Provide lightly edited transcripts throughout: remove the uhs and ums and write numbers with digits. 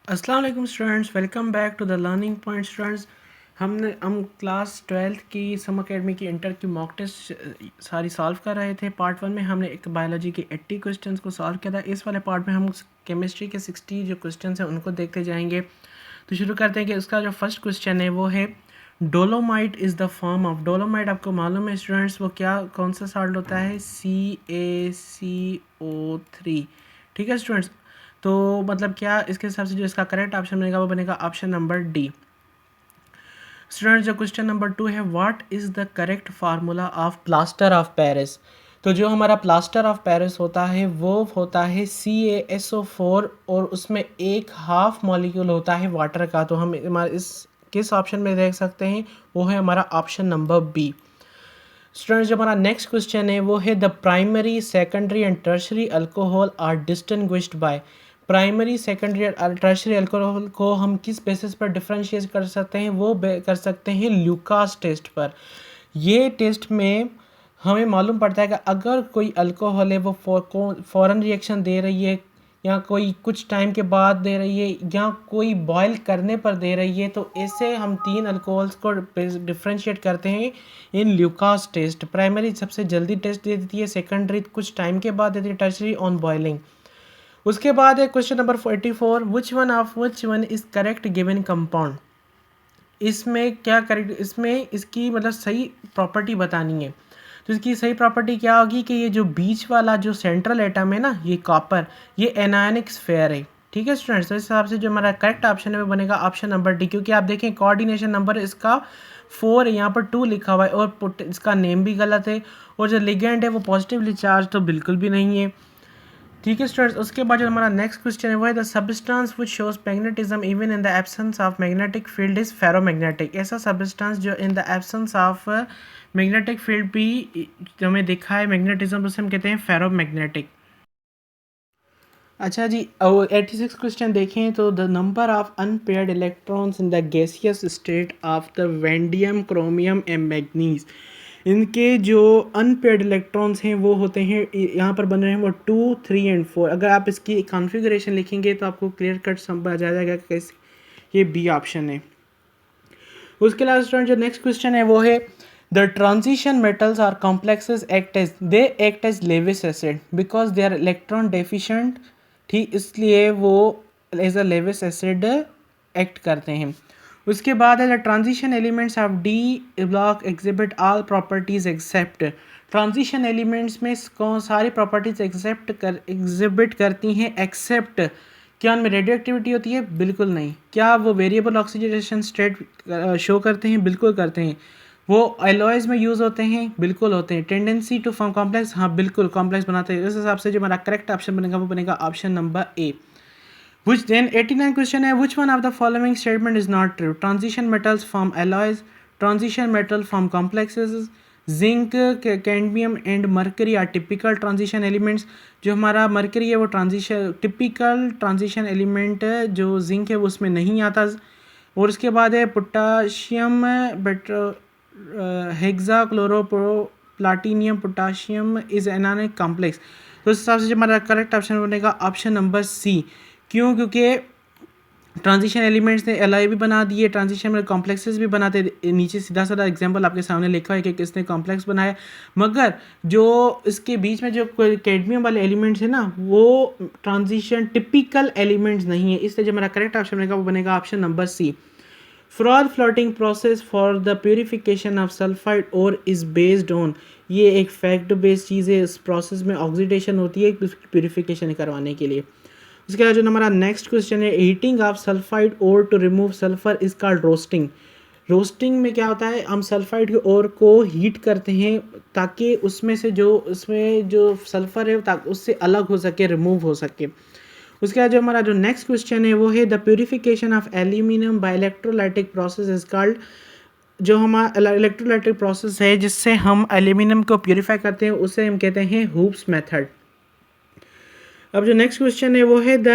अस्सलाम वालेकुम students, welcome back to the learning point students. हम क्लास 12th की सम अकेडमी की इंटर की मॉक टेस्ट सारी सॉल्व कर रहे थे। पार्ट 1 में हमने एक बायोलॉजी के 80 क्वेश्चंस को सॉल्व किया था। इस वाले पार्ट में हम केमिस्ट्री के 60 जो क्वेश्चंस हैं उनको देखते जाएंगे। तो शुरू करते हैं कि उसका जो फर्स्ट क्वेश्चन है वो है dolomite is the form of. Dolomite आपको मालूम है स्टूडेंट्स वो क्या कौन सा सॉल्ट होता है? CaCO3। ठीक है स्टूडेंट्स, तो मतलब क्या इसके हिसाब से जो इसका करेक्ट ऑप्शन बनेगा वो बनेगा ऑप्शन नंबर डी। स्टूडेंट्स जो क्वेश्चन नंबर 2 है, what is the correct formula of plaster of Paris. तो जो हमारा प्लास्टर ऑफ पेरिस होता है वो होता है CaSO4 और उसमें एक हाफ मॉलिक्यूल होता है वाटर का। तो हम हमारे इस किस ऑप्शन में देख सकते हैं, वो है हमारा ऑप्शन नंबर बी। स्टूडेंट्स जो हमारा नेक्स्ट क्वेश्चन है वो है the primary secondary and tertiary alcohol are distinguished by. Primary secondary और टर्शरी अल्कोहल को हम किस बेसिस पर डिफरेंशिएट कर सकते हैं? वो कर सकते हैं ल्यूकास टेस्ट पर। ये टेस्ट में हमें मालूम पड़ता है कि अगर कोई अल्कोहल है वो फ़ौरन रिएक्शन दे रही है या कोई कुछ टाइम के बाद दे रही है या कोई बॉयल करने पर दे रही है, तो ऐसे हम तीन अल्कोहल्स को डिफरेंशिएट करते हैं इन ल्यूकास टेस्ट। प्राइमरी सबसे जल्दी टेस्ट दे देती है, सेकेंडरी कुछ टाइम के बाद देती है, टर्शरी ऑन बॉइलिंग। उसके बाद है question number 44, which one is correct given compound. इसमें क्या करेक्ट, इसमें इसकी मतलब सही प्रॉपर्टी बतानी है। तो इसकी सही प्रॉपर्टी क्या होगी कि ये जो बीच वाला जो सेंट्रल एटम है ना, ये कॉपर, ये एनायनिक स्फेयर है। ठीक है स्टूडेंट्स, तो इस हिसाब से जो हमारा करेक्ट ऑप्शन है वो बनेगा ऑप्शन नंबर डी। क्योंकि आप देखें कोऑर्डिनेशन नंबर इसका 4 है, यहाँ पर 2 लिखा हुआ है और इसका नेम भी गलत है और जो लिगेंड है वो पॉजिटिवली चार्ज तो बिल्कुल भी नहीं है। ठीक है स्टूडेंट्स, उसके बाद जो हमारा नेक्स्ट क्वेश्चन है वो है the substance which shows magnetism even in the absence of magnetic field is ferromagnetic. ऐसा सब्सटेंस जो in the absence of magnetic field भी जो हमें दिखा है मैग्नेटिज्म, उसे हम कहते हैं फेरोमैग्नेटिक। अच्छा जी, 86 क्वेश्चन देखें तो the number of unpaired electrons in the gaseous state of the vanadium, chromium and manganese. इनके जो अनपेयर्ड इलेक्ट्रॉन्स हैं वो होते हैं, यहाँ पर बन रहे हैं वो 2, 3 एंड 4। अगर आप इसकी कॉन्फ़िगरेशन लिखेंगे तो आपको क्लियर कट समझ आ जाएगा कि कैसे ये बी ऑप्शन है। उसके अलावा स्टूडेंट जो नेक्स्ट क्वेश्चन है वो है the transition metals are complexes act as Lewis acid because they are electron deficient. ठीक, इसलिए वो as a Lewis acid act करते हैं। उसके बाद है the transition elements of D block exhibit all properties except. Transition elements में कौन सारी प्रॉपर्टीज एग्जिबिट करती हैं एक्सेप्ट। क्या उनमें रेडियो एक्टिविटी होती है? बिल्कुल नहीं। क्या वो वेरिएबल ऑक्सीडेशन स्टेट शो करते हैं? बिल्कुल करते हैं। वो एलॉयज में यूज़ होते हैं? बिल्कुल होते हैं। टेंडेंसी टू फॉर्म कॉम्प्लेक्स, हाँ बिल्कुल कॉम्प्लेक्स बनाते हैं। इस हिसाब से जो हमारा करेक्ट ऑप्शन बनेगा वो बनेगा option number A. Which then 89 question है, which one of the following statement is not true? Transition metals form alloys, transition metal form complexes, zinc, cadmium and mercury are typical transition elements। जो हमारा mercury है वो transition typical transition element है, जो zinc है वो उसमें नहीं आता। और उसके बाद है पोटाशियम हेक्सा क्लोरोप्रो platinum potassium is anionic complex. तो इस हिसाब से जो हमारा करेक्ट ऑप्शन बनेगा ऑप्शन नंबर सी। क्यों? क्योंकि ट्रांजिशन एलिमेंट्स ने एलॉय भी बना दिए, ट्रांजिशन में कॉम्प्लेक्सेस भी बनाते। नीचे सीधा साधा एग्जांपल आपके सामने लिखा है कि किसने कॉम्प्लेक्स बनाया, मगर जो इसके बीच में जो कैडमियम वाले एलिमेंट्स है ना वो ट्रांजिशन टिपिकल एलिमेंट्स नहीं है। इसलिए जो हमारा करेक्ट ऑप्शन बनेगा वो बनेगा option number C. Froth floating process for the purification of sulphide ore is based on. ये एक फैक्ट बेस्ड चीज़ है। इस प्रोसेस में ऑक्सीडेशन होती है प्योरीफिकेशन करवाने के लिए। उसके बाद जो हमारा नेक्स्ट क्वेश्चन है, heating of sulphide ore to remove sulphur is called roasting. Roasting में क्या होता है, हम सल्फाइड के ओर को हीट करते हैं ताकि उसमें जो सल्फर है उससे अलग हो सके, रिमूव हो सके। उसके बाद जो हमारा जो नेक्स्ट क्वेश्चन है वो है the purification of aluminium by electrolytic process is called. जो हमारा इलेक्ट्रोलाइटिक प्रोसेस है जिससे हम एल्यूमिनियम को प्योरीफाई करते हैं उसे हम कहते हैं हुप्स मेथड। अब जो नेक्स्ट क्वेश्चन है वो है the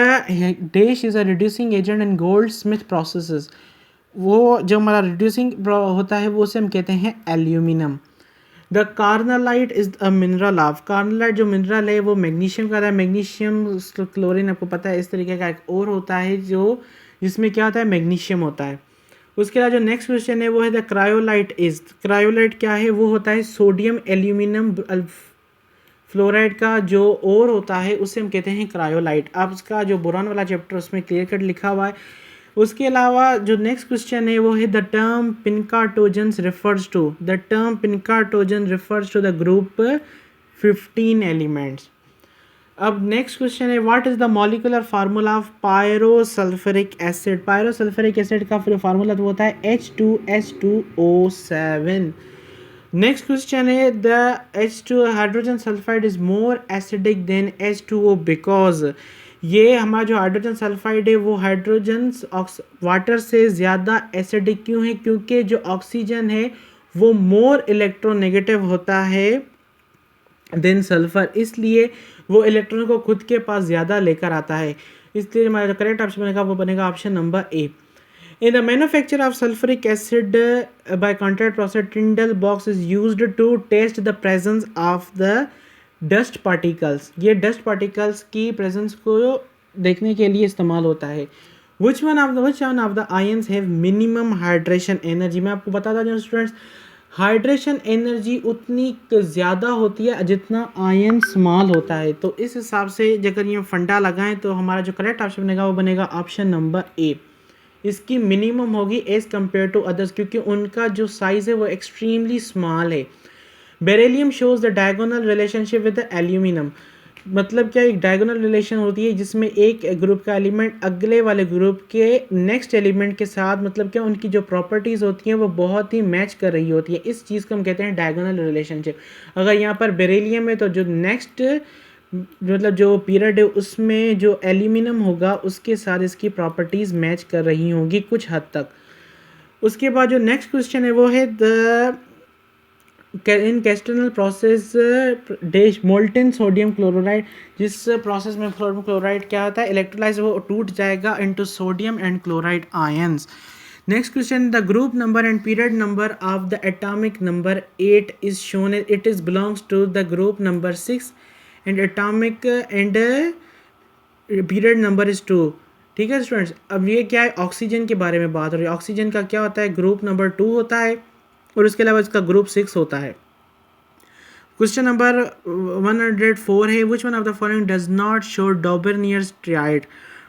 dash is a reducing agent in gold Smith processes. वो जो हमारा रिड्यूसिंग होता है वो उसे हम कहते हैं aluminium. The carnallite is a mineral of, carnallite जो मिनरल है वो मैग्नीशियम का है। मैग्नीशियम क्लोरीन आपको पता है इस तरीके का एक और होता है जो जिसमें क्या होता है मैग्नीशियम होता है। उसके बाद जो नेक्स्ट क्वेश्चन है वो है द क्रायोलाइट इज, क्रायोलाइट क्या है, वो होता है सोडियम एल्यूमिनियम फ्लोराइड का जो और होता है उसे हम कहते हैं क्रायोलाइट। अब उसका जो बोरान वाला चैप्टर उसमें क्लियर कट लिखा हुआ है। उसके अलावा जो नेक्स्ट क्वेश्चन है वो है the term pnictogens refers to, the term pnictogen refers to the group 15 elements. अब नेक्स्ट क्वेश्चन है what is the molecular formula of pyrosulphuric acid, pyrosulphuric acid का फार्मूला तो होता है H2S2O7। नेक्स्ट क्वेश्चन है द H2 hydrogen sulphide is more acidic than H2O because, ये हमारा जो हाइड्रोजन सल्फाइड है वो हाइड्रोजन वाटर से ज़्यादा एसिडिक क्यों है, क्योंकि जो ऑक्सीजन है वो मोर इलेक्ट्रोनेगेटिव होता है देन सल्फर, इसलिए वो इलेक्ट्रॉन को खुद के पास ज़्यादा लेकर आता है। इसलिए हमारा जो करेक्ट ऑप्शन बनेगा वो बनेगा option number A. In the manufacture of sulfuric acid by contact process, Tyndall box is used to test the presence of the dust particles. ये dust particles की presence को देखने के लिए इस्तेमाल होता है। Which one of the ions have minimum hydration energy? मैं आपको बताता हूँ स्टूडेंट्स, हाइड्रेशन एनर्जी उतनी ज़्यादा होती है जितना आयन स्मॉल होता है। तो इस हिसाब से अगर ये फंडा लगाएं तो हमारा जो करेक्ट ऑप्शन बनेगा वो बनेगा ऑप्शन नंबर ए। इसकी मिनिमम होगी एज़ कम्पेयर टू अदर्स, क्योंकि उनका जो साइज़ है वो एक्सट्रीमली स्मॉल है। Beryllium shows the diagonal relationship with the aluminium, मतलब क्या एक डायगोनल रिलेशन होती है जिसमें एक ग्रुप का एलिमेंट अगले वाले ग्रुप के नेक्स्ट एलिमेंट के साथ, मतलब क्या उनकी जो प्रॉपर्टीज़ होती हैं वो बहुत ही मैच कर रही होती है। इस चीज़ को हम कहते हैं डायगोनल रिलेशनशिप। अगर यहाँ पर बेरिलियम है तो जो नेक्स्ट मतलब जो पीरियड है उसमें जो एल्यूमिनियम होगा उसके साथ इसकी प्रॉपर्टीज़ मैच कर रही होंगी कुछ हद तक। उसके बाद जो नेक्स्ट क्वेश्चन है वो है the in Castner process dash molten sodium chloride, जिस प्रोसेस में सोडियम क्लोराइड क्या होता है इलेक्ट्रोलाइज वो टूट जाएगा into sodium and chloride ions. Next question the group number and period number of the atomic number 8 is shown, it is belongs to the group number 6 and atomic and period number is 2। ठीक है students, अब ये क्या है oxygen के बारे में बात हो रही है। ऑक्सीजन का क्या होता है ग्रुप नंबर 2 होता है और उसके अलावा इसका ग्रुप 6 होता है। क्वेश्चन नंबर 104 है which one of the following does not show Dobereiner's triad,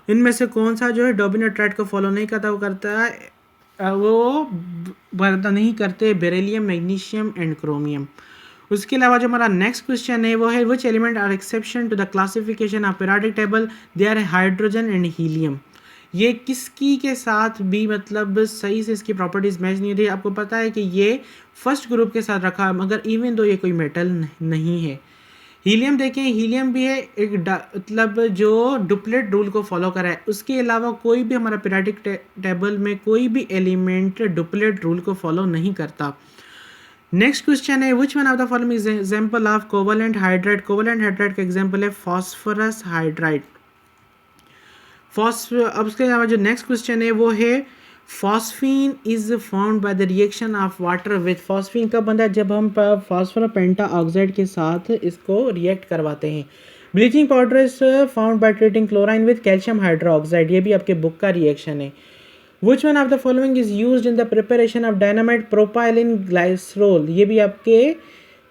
इनमें से कौन सा जो है डॉबर्नियर ट्राइड को फॉलो नहीं करता, वो करता है वो नहीं करते बेरिलियम मैग्नीशियम एंड क्रोमियम। उसके अलावा जो हमारा नेक्स्ट क्वेश्चन है वो है which element are exception to the classification of periodic table, they are hydrogen and helium. ये किसकी के साथ भी मतलब सही से इसकी प्रॉपर्टीज़ मैच नहीं होती। आपको पता है कि ये फर्स्ट ग्रुप के साथ रखा है मगर इवन दो ये कोई मेटल नहीं है। हीलियम देखें, हीलियम भी है एक मतलब जो डुप्लेट रूल को फॉलो करा है। उसके अलावा कोई भी हमारा पीरियोडिक टेबल में कोई भी एलिमेंट डुप्लेट रूल को फॉलो नहीं करता। नेक्स्ट क्वेश्चन है which one of the following example of covalent hydride, covalent hydride का एग्जांपल है फॉस्फोरस हाइड्राइड। अब उसके अलावा जो नेक्स्ट क्वेश्चन है वो है phosphine is found by the reaction of water with, phosphine कब बनता है जब हम फॉस्फोरस पेंटा ऑक्साइड के साथ इसको रिएक्ट करवाते हैं। Bleaching powder is found by treating chlorine with calcium hydroxide, ये भी आपके बुक का रिएक्शन है। Which one of the following is used in the preparation of dynamite propylene glycerol, ये भी आपके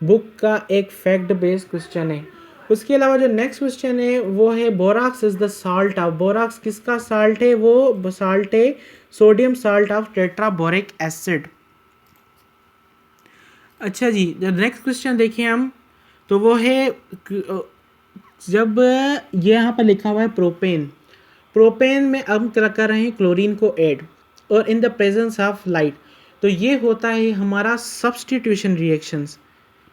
बुक का एक फैक्ट बेस्ड क्वेश्चन है। उसके अलावा जो नेक्स्ट क्वेश्चन है वो है borax is the salt of, borax किसका साल्ट है, वो साल्ट है सोडियम साल्ट ऑफ टेट्राबोरिक एसिड। अच्छा जी, जब नेक्स्ट क्वेश्चन देखिए हम तो वो है जब ये यहाँ पर लिखा हुआ है प्रोपेन, प्रोपेन में हम कर रहे हैं क्लोरीन को ऐड और in the presence of light, तो ये होता है हमारा सब्सटीट्यूशन रिएक्शंस,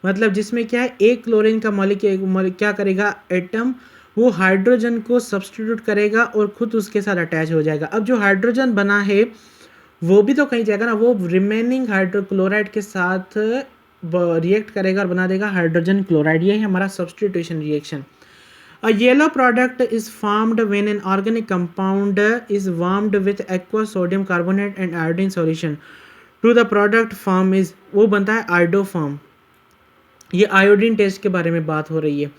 मतलब जिसमें क्या है एक क्लोरीन का मॉलिक्यूल क्या करेगा एटम वो हाइड्रोजन को सब्सटीट्यूट करेगा और खुद उसके साथ अटैच हो जाएगा। अब जो हाइड्रोजन बना है वो भी तो कहीं जाएगा ना, वो रिमेनिंग हाइड्रोक्लोराइड के साथ रिएक्ट करेगा और बना देगा हाइड्रोजन क्लोराइड, ये है हमारा substitution reaction. A yellow product is formed when an organic compound is warmed with aqueous sodium carbonate and iodine solution to the product form is वो बनता है आयोडोफॉर्म। ये आयोडीन टेस्ट के बारे में बात हो रही है।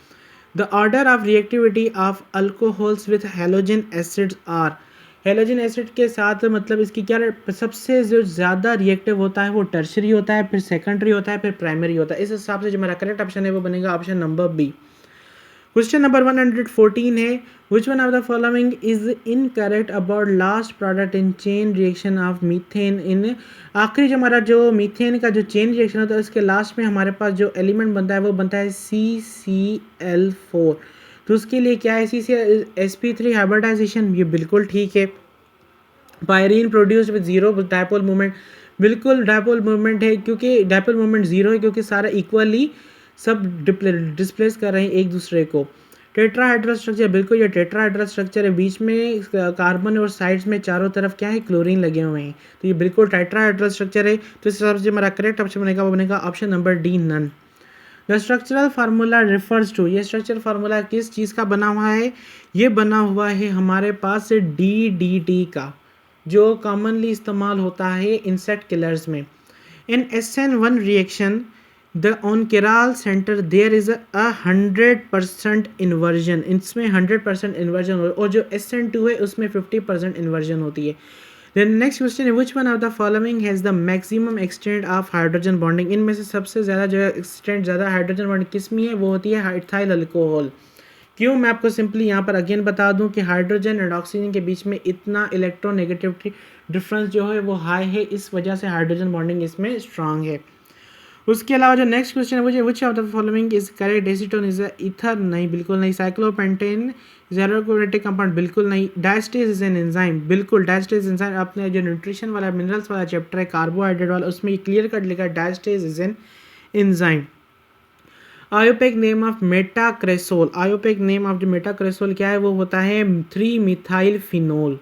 The order of reactivity of alcohols with halogen acids are, halogen acid के साथ मतलब इसकी क्या सबसे जो ज़्यादा रिएक्टिव होता है वो टर्शरी होता है, फिर सेकेंडरी होता है, फिर प्राइमरी होता है। इस हिसाब से जो हमारा करेक्ट ऑप्शन है वो बनेगा option number B. Question number 114 है, which one of the following is incorrect about last product in chain reaction of methane in, आखिरी जो हमारा जो मीथेन का जो चेन रिएक्शन होता है उसके लास्ट में हमारे पास जो एलिमेंट बनता है वो बनता है CCl4। तो उसके लिए क्या है, CCl हाइब्रिडाइजेशन, ये बिल्कुल ठीक है। Pyrene produced with zero dipole movement, बिल्कुल डायपोल मूवमेंट है, क्योंकि डायपोल मूवमेंट जीरो है क्योंकि सारा इक्वली सब डिस्प्लेस कर रहे हैं एक दूसरे को। टेट्राहाइड्रल स्ट्रक्चर, बिल्कुल ये टेट्राहाइड्रल स्ट्रक्चर है, बीच में कार्बन और साइड्स में चारों तरफ क्या है, क्लोरीन लगे हुए हैं, तो ये बिल्कुल टेट्राहाइड्रल स्ट्रक्चर है। तो इस हिसाब से हमारा करेक्ट ऑप्शन बनेगा वो बनेगा option number D, none. The structural formula refers to, ये स्ट्रक्चरल फार्मूला किस चीज़ का बना हुआ है, ये बना हुआ है हमारे पास DDT का, जो कॉमनली इस्तेमाल होता है इंसेक्ट किलर्स में। In SN1 reaction the on chiral centre there is 100% inversion, इसमें 100% इन्वर्जन हो, और जो SN2 है उसमें 50% इन्वर्जन होती है। देन नेक्स्ट क्वेश्चन है, which one of the following has the maximum extent of hydrogen bonding, इनमें से सबसे ज़्यादा जो एक्सटेंट ज़्यादा हाइड्रोजन बॉन्डिंग किस में है, वो होती है इथाइल अल्कोहल। क्यों, मैं आपको सिंपली यहाँ पर अगेन बता दूं कि हाइड्रोजन एंड ऑक्सीजन के बीच में इतना इलेक्ट्रोनेगेटिविटी डिफरेंस जो है वो हाई है, इस वजह से हाइड्रोजन बॉन्डिंग इसमें स्ट्रांग है। उसके अलावा जो नेक्स्ट क्वेश्चन है, मुझे which of the following is correct, acetone is ether, नहीं बिल्कुल नहीं। साइक्लोपेंटेन जेरोकोरेटिक कंपाउंड, बिल्कुल नहीं। डायस्टेज इज एन एंजाइम, बिल्कुल डायस्टेज एंजाइम, आपने जो न्यूट्रिशन वाला मिनरल्स वाला चैप्टर है कार्बोहाइड्रेट वाला उसमें क्लियर कट लिखा है diastase is an enzyme. IUPAC name of metacresol, IUPAC name of the metacresol क्या है, वो होता है 3-मिथाइल फिनोल।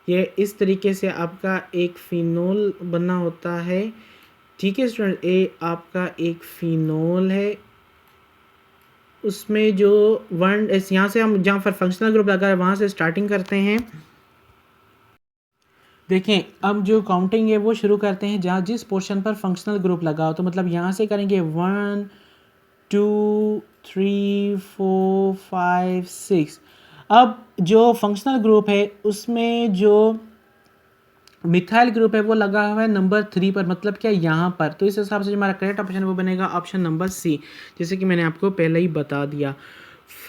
ये इस तरीके से आपका एक फिनोल बना होता है, ठीक है स्टूडेंट। ये आपका एक फिनोल है, उसमें जो वन यहाँ से हम जहाँ पर फंक्शनल ग्रुप लगा है वहाँ से स्टार्टिंग करते हैं। देखें अब जो काउंटिंग है वो शुरू करते हैं जहाँ जिस पोर्शन पर फंक्शनल ग्रुप लगा हो, तो मतलब यहाँ से करेंगे 1 2 3 4 5 6। अब जो फंक्शनल ग्रुप है उसमें जो मिथाइल ग्रुप है वो लगा हुआ है नंबर 3 पर, मतलब क्या यहाँ पर। तो इस हिसाब से जो हमारा करेक्ट ऑप्शन वो बनेगा ऑप्शन नंबर सी, जैसे कि मैंने आपको पहले ही बता दिया।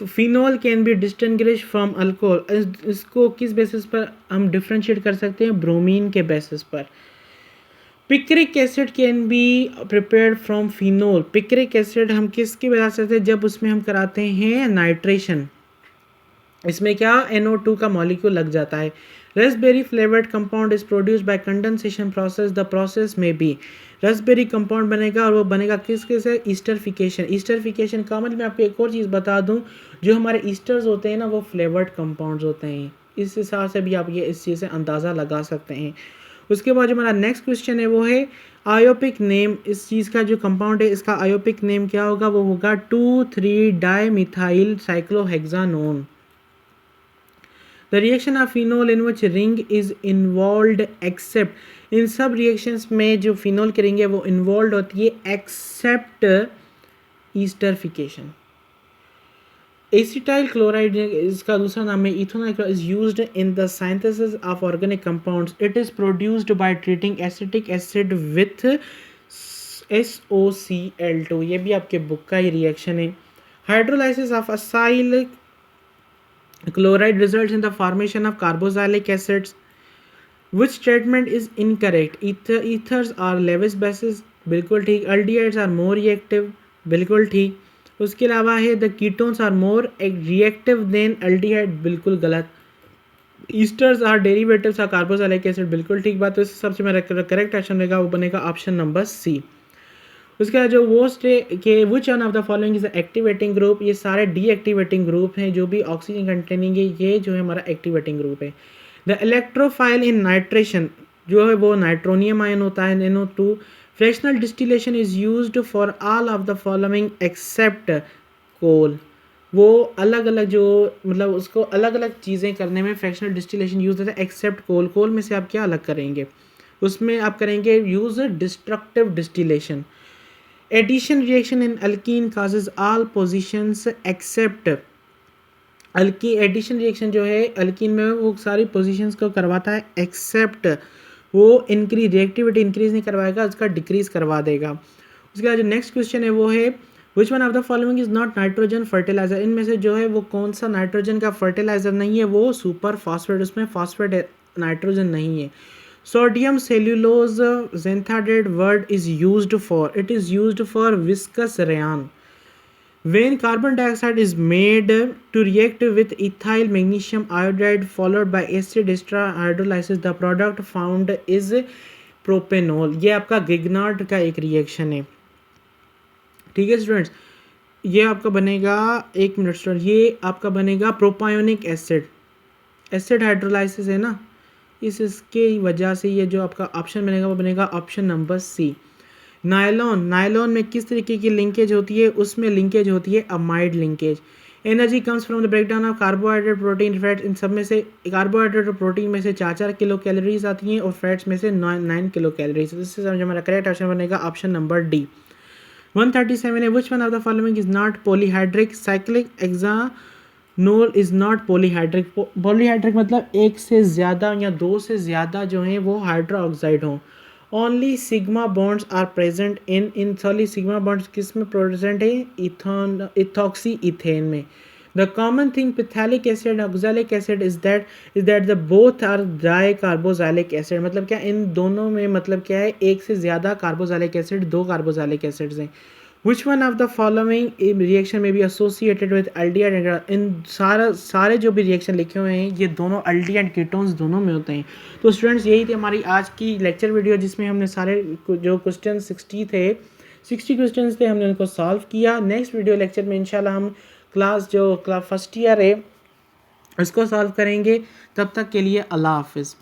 Phenol can be distinguish from alcohol, इसको किस बेसिस पर हम डिफ्रेंशिएट कर सकते हैं, ब्रोमीन के बेसिस पर। Picric acid can be prepared from phenol, picric acid हम किसकी वजह से थे, जब उसमें हम कराते हैं नाइट्रेशन, इसमें क्या NO2 का मॉलिक्यूल लग जाता है। Raspberry flavoured compound is produced by condensation process, the process में बी, रास्पबेरी कंपाउंड बनेगा और वो बनेगा किसके से, ईस्टरफिकेशन। ईस्टरफिकेशन कॉमन में आपको एक और चीज़ बता दूं, जो हमारे ईस्टर्स होते हैं ना वो फ्लेवर्ड कंपाउंड्स होते हैं, इस हिसाब से भी आप ये इस चीज़ से अंदाज़ा लगा सकते हैं। उसके बाद जो हमारा नेक्स्ट क्वेश्चन है वो है आयोपिक नेम, इस चीज़ का जो कंपाउंड है इसका आयोपिक नेम क्या होगा, वो होगा 2,3-डाइमिथाइल cyclohexanone. The reaction of phenol in which ring is involved except, इन सब रिएक्शंस में जो फिनोल की रिंग है वो इन्वॉल्व होती है एक्सेप्ट ईस्टरफिकेशन। एसिटाइल क्लोराइड इसका दूसरा नाम है ethanol, is used in the synthesis of organic compounds, it is produced by treating acetic acid with SOCl2, ये भी आपके बुक का ही रिएक्शन है। Hydrolysis of acyl chloride results in the formation of carboxylic acids. Which statement is incorrect? Ethers are Lewis bases, बिल्कुल ठीक। aldehydes are more reactive, बिल्कुल ठीक। उसके अलावा है the ketones are more reactive than aldehyde, बिल्कुल गलत। Esters are derivatives of carboxylic acid, बिल्कुल ठीक बात। तो इस सबसे मेरा करेक्ट ऑप्शन रहेगा वो बनेगा ऑप्शन नंबर सी। उसके बाद जो वोस्ट के विच one of the following is activating group, ये सारे डीएक्टिवेटिंग ग्रुप हैं, जो भी ऑक्सीजन कंटेनिंग है ये जो है हमारा एक्टिवेटिंग ग्रुप है। द इलेक्ट्रोफाइल इन नाइट्रेशन जो है वो नाइट्रोनियम आयन होता है, NO2। Fractional distillation is used for all of the following except coal, वो अलग अलग जो मतलब उसको अलग अलग चीज़ें करने में फ्रैक्शनल डिस्टिलेशन यूज होता है एक्सेप्ट कोल। कोल में से आप क्या अलग करेंगे, उसमें आप करेंगे use destructive distillation. Addition reaction in alkene causes all positions except अल्की एडिशन रिएक्शन जो है अल्कीन में वो सारी पोजीशंस को करवाता है एक्सेप्ट वो इंक्रीज रिएक्टिविटी इंक्रीज नहीं करवाएगा, उसका डिक्रीज करवा देगा। उसके बाद जो नेक्स्ट क्वेश्चन है वो है which one of the following is not nitrogen fertilizer, इनमें से जो है वो कौन सा नाइट्रोजन का फर्टिलाइजर नहीं है, वो सुपर फॉस्फेट, उसमें फॉस्फेट नाइट्रोजन नहीं है। Sodium cellulose xanthated word is used for, it is used for viscose rayon. When carbon dioxide is made to react with ethyl magnesium iodide followed by acid ester hydrolysis, the product found is propanol. ये आपका गिगनार्ड का एक reaction है, ठीक है students. ये आपका बनेगा, एक मिनट स्टूडेंट, ये आपका बनेगा प्रोपायोनिक एसिड, एसिड हाइड्रोलाइसिस है ना, इसके वजह से ये जो आपका ऑप्शन बनेगा वो बनेगा option number C. Nylon, nylon में किस तरीके की लिंकेज होती है, उसमें लिंकेज होती है amide linkage. Energy comes from the breakdown of carbohydrate protein fats, इन सब में से कार्बोहाइड्रेट और प्रोटीन में से 4 किलो कैलोरीज आती हैं और फैट्स में से 9 किलो कैलोरीज। इससे समझ हमारा करेक्ट ऑप्शन बनेगा ऑप्शन नंबर डी। 137 है which one of the following is not polyhydric, cyclic hexanol is not polyhydric. Polyhydric मतलब एक से ज़्यादा या दो से ज़्यादा जो हैं वो हाइड्रो ऑक्साइड हों। Only sigma bonds are present in solely sigma bonds किस में प्रेजेंट है, इथॉक्सी इथेन में। The common thing phthalic acid oxalic acid is that the both are di carboxylic acid, मतलब क्या इन दोनों में मतलब क्या है, एक से ज़्यादा कार्बोजाइलिक एसिड, 2 कार्बोजाइलिक एसिड्स हैं। Which one of the following reaction में be associated with aldehyde and, इन सारे जो भी रिएक्शन लिखे हुए हैं ये दोनों एल्डिहाइड एंड कीटोन्स दोनों में होते हैं। तो स्टूडेंट्स यही थी हमारी आज की लेक्चर वीडियो जिसमें हमने सारे जो क्वेश्चन 60 क्वेश्चन थे हमने उनको सॉल्व किया। नेक्स्ट वीडियो लेक्चर में इंशाल्लाह हम क्लास फर्स्ट ईयर है उसको सॉल्व करेंगे। तब तक के लिए अल्लाह हाफिज़।